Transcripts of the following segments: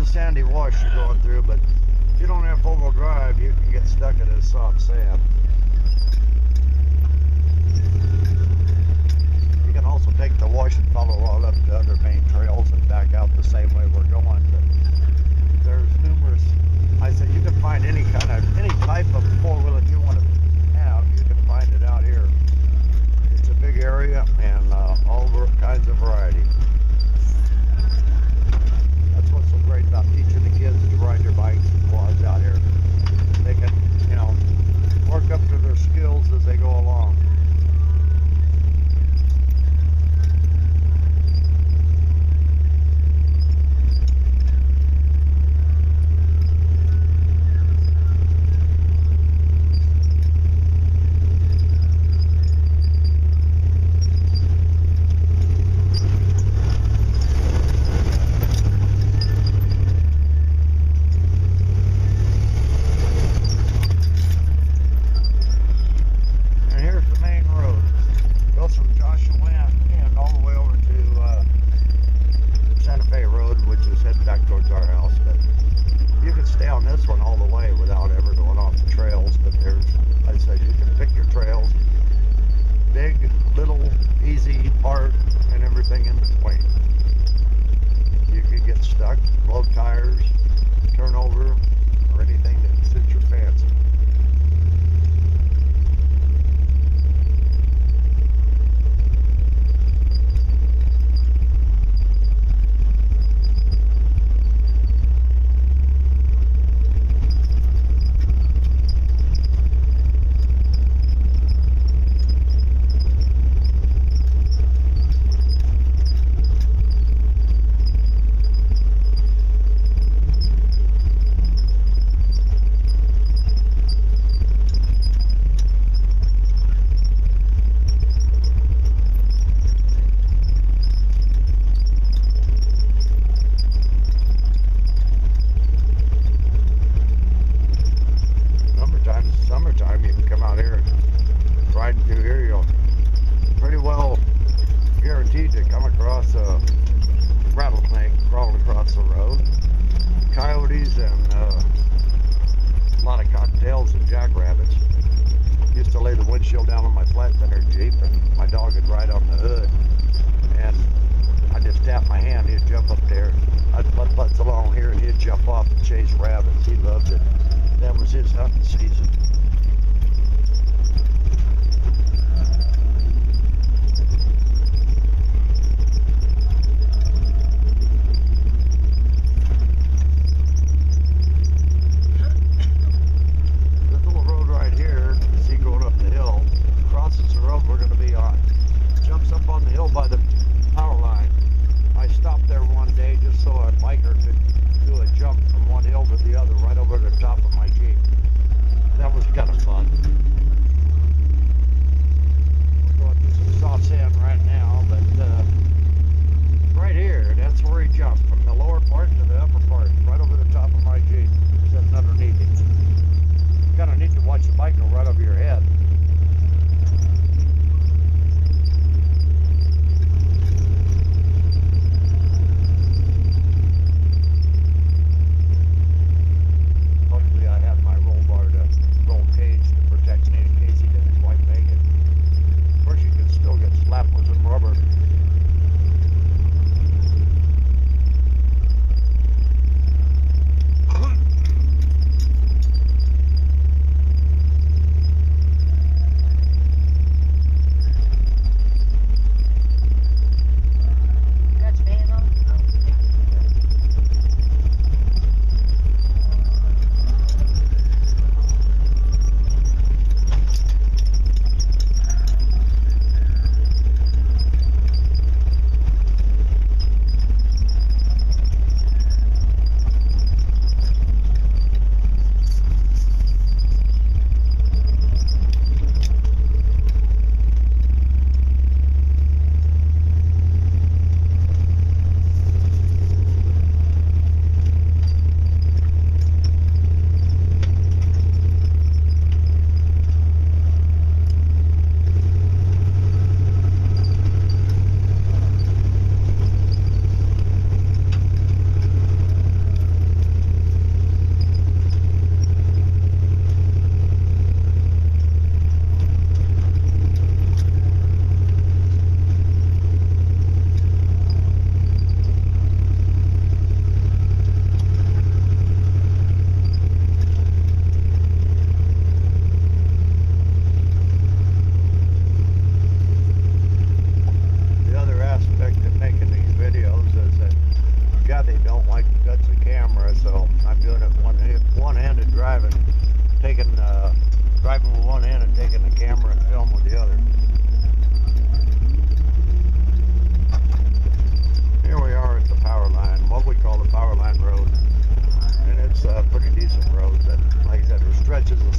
a sandy wash you're going through, but if you don't have four-wheel drive, you can get stuck in this soft sand. You can also take the wash and follow all up to other main trails and back out the same way we're going. But there's numerous. I said you can find any type of four-wheeler you want to have. You can find it out here. It's a big area and all kinds of variety. That's what's so great about teaching the kids to ride their bikes and quads out here. They can, work up to their skills as they go along.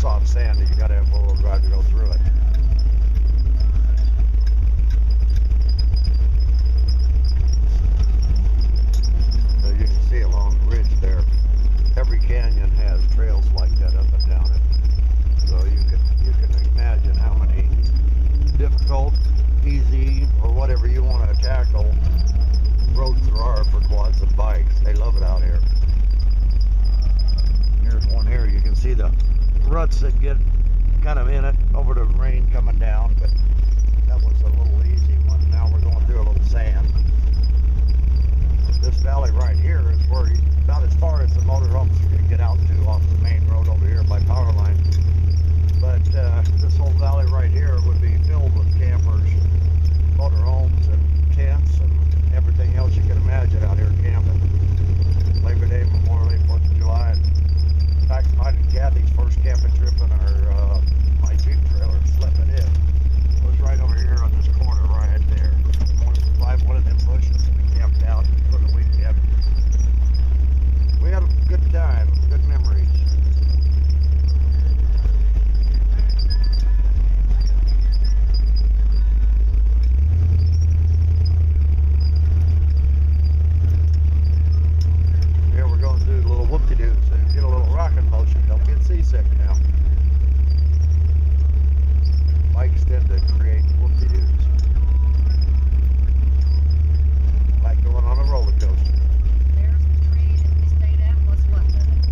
soft sand that you got to have four-wheel drive to go through it. So you can see along the ridge there, every canyon has trails like that up and down it. So you can imagine how many difficult, easy, or whatever you want to tackle roads there are for quads and bikes. They love it out here. Here's one here. You can see the ruts that get kind of in it over the rain coming down, but that was a little easy one. Now we're going through a little sand. This valley right here is where about as far as the motorhomes you can get out to off the main road over here by power line. But this whole valley right here would be filled with campers, motorhomes and tents and everything else you can imagine out here camping. Labor Day, Memorial Day, 4th of July. In fact, mine and Kathy's first camping trip in our my Jeep trailer, slipping in, was right over here on this corner right there. One of them bushes we camped out for the weekend. We had a good time, good memories. Here we're going through the little whoop-de-doo, so you get a little rocking motion. Don't get seasick now. Bikes tend to create whoop-de-doos. Like going on a roller coaster. There's the tree that we stayed at. What's left of it?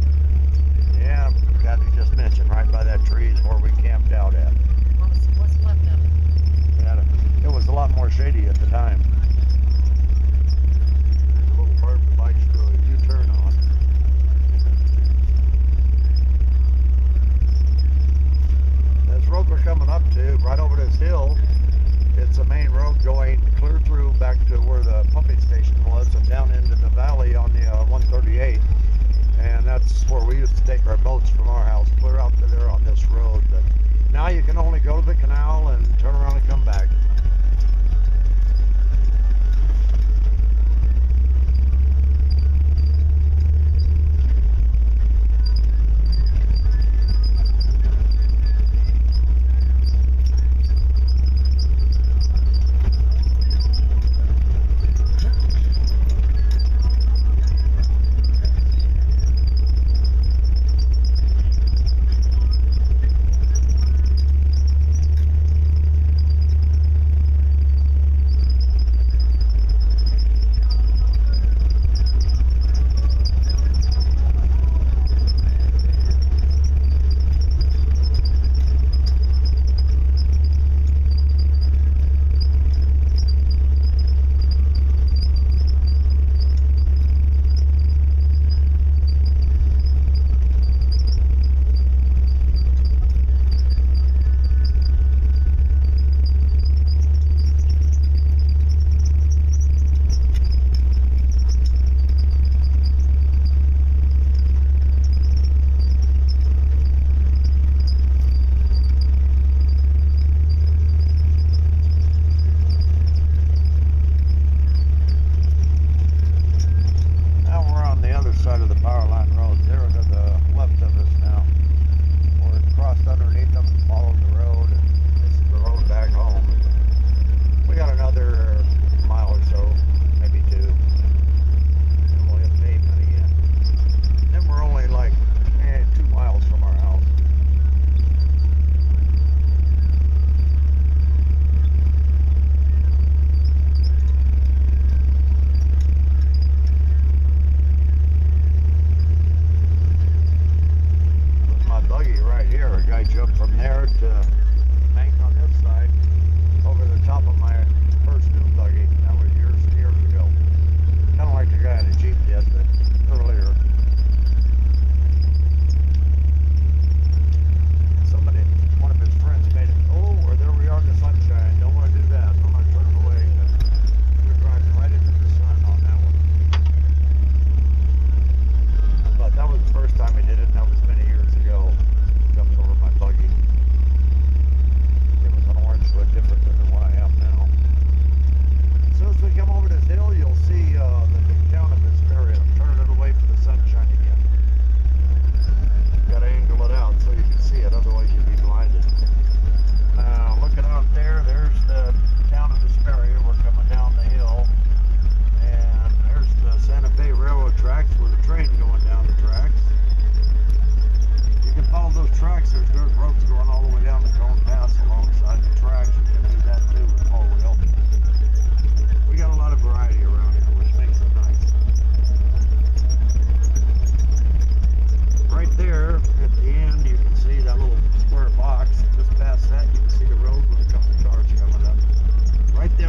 Yeah, Kathy just mentioned right by that tree is where we camped out at. What's left of it? Yeah, it was a lot more shady at the time. There's a little berm the bikes do a U-turn on. This road we're coming up to, right over this hill, it's a main road going clear through back to where the pumping station was and down into the valley on the 138. And that's where we used to take our boats from our house clear out to there on this road. But now you can only go to the canal and turn around and come back.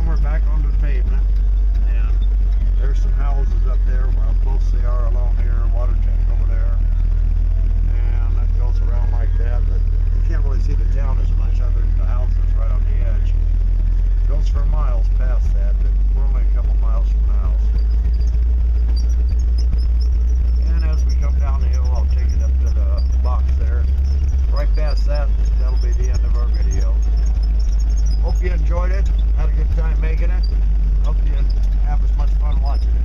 then we're back onto the pavement, and there's some houses up there. Well, both they are along here, water tank over there, and it goes around like that. But you can't really see the town as much other than the houses right on the edge. It goes for miles past that, but we're only a couple miles from the house. And as we come down the hill, I'll take it up to the box there. Right past that, that'll be the end of our video. Hope you enjoyed it. Had a good time making it. Hope you have as much fun watching it.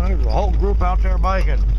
There's a whole group out there biking.